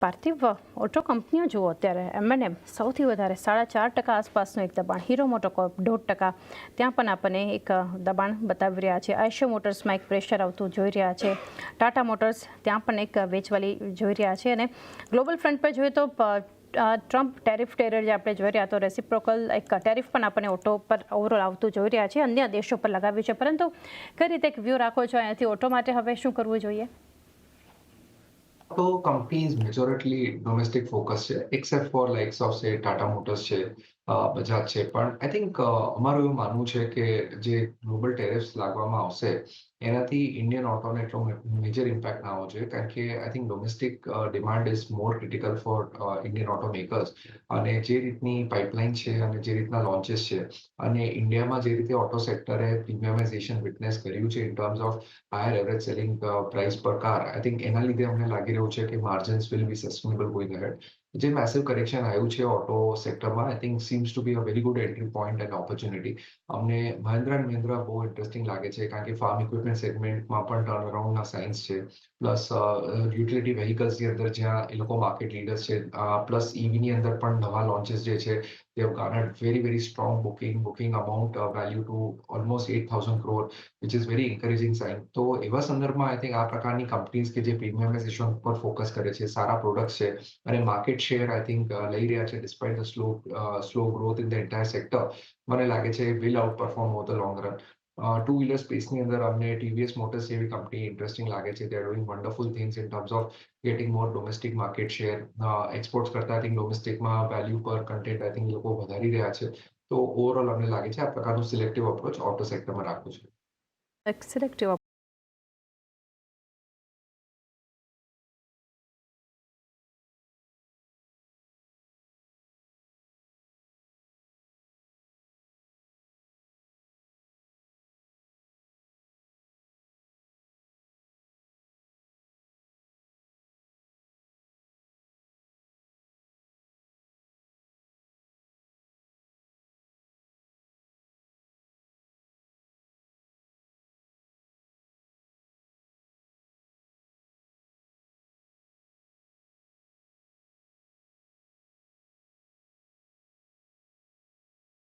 પાર્થિવ, ઓટો કંપનીઓ જુઓ અત્યારે M&M સૌથી વધારે 4.5% આસપાસનું એક દબાણ, હીરો મોટોકોર્પ 0.5%, ત્યાં પણ આપણને એક દબાણ બતાવી રહ્યા છે. આઈશર મોટર્સમાં એક પ્રેશર આવતું જોઈ રહ્યા છે. ટાટા મોટર્સ ત્યાં પણ એક વેચવાલી જોઈ રહ્યા છે. અને ગ્લોબલ ફ્રન્ટ પર જોઈએ તો ટ્રમ્પ ટેરિફ ટેરર જે આપણે જોઈ રહ્યા તો રેસિપ્રોકલ એક ટેરિફ પણ આપણને ઓટો પર ઓવરઓલ આવતું જોઈ રહ્યા છે. અન્ય દેશો પર લગાવ્યું છે, પરંતુ કઈ રીતે એક વ્યૂ રાખો છો અહીંયાથી ઓટો માટે હવે શું કરવું જોઈએ? તો કંપનીઝ મેજોરિટલી ડોમેસ્ટિક ફોકસ છે એક્સેપ્ટ ફોર લાઇક્સ ઓફ સે ટાટા મોટર્સ છે, બજાજ છે. પણ આઈ થિંક અમારું એવું માનવું છે કે જે ગ્લોબલ ટેરિફ્સ લાગવામાં આવશે એનાથી ઇન્ડિયન ઓટોને એટલો મેજર ઇમ્પેક્ટ ના આવવો જોઈએ, કારણ કે I think domestic demand is more critical four Indian auto makers. અને જે રીતની પાઇપલાઇન છે અને જે રીતના લોન્ચેસ છે અને ઇન્ડિયામાં જે રીતે ઓટો સેક્ટરે પ્રીમિયમાઇઝેશન વિટનેસ કર્યું છે in terms of higher average selling price per car, I think એના લીધે અમને લાગી રહ્યું છે કે margins will be sustainable going ahead. જે મેસિવ કરેક્શન આવ્યું છે ઓટો સેક્ટરમાં, I think seems to be a very good entry point and opportunity. અમને મહિન્દ્રા એન્ડ મહિન્દ્રા બહુ ઇન્ટરેસ્ટિંગ લાગે છે, કારણ કે ફાર્મ ઇક્વિપમેન્ટ સેગમેન્ટમાં પણ ટર્નઅરાઉન્ડના સાઇન્સ છે. પ્લસ યુટિલિટી વ્હીકલ્સની અંદર જ્યાં એ લોકો માર્કેટ લીડર્સ છે, પ્લસ ઇવીની અંદર પણ નવા લોન્ચેસ જે છે they have garnered very strong booking amount value to almost 8,000 crore, which is very encouraging sign. તો એવા સંદર્ભમાં આઈ થિંક આ પ્રકારની કંપનીઝ કે જે પ્રીમિયમાઇઝેશન પર ફોકસ કરે છે, સારા પ્રોડક્ટ છે અને માર્કેટ શેર આઈ થિંક લઈ રહ્યા છે despite the slow growth in the entire sector, મને લાગે છે will outperform over the long run. Two wheeler સ્પેસની અંદર અમને ટીવીએસ મોટર્સ જેવી કંપની ઇન્ટરેસ્ટિંગ લાગે છે. They are doing wonderful things in terms of getting more domestic market share. Exports કરતા આઈ થિંક ડોમેસ્ટિકમાં વેલ્યુ પર કન્ટેન્ટ આઈ થિંક લોકો વધારી રહ્યા છે. તો ઓવરઓલ અમને લાગે છે આ પ્રકારનું સિલેક્ટિવ અપ્રોચ ઓટો સેક્ટરમાં રાખવું છે. એક સિલેક્ટિવ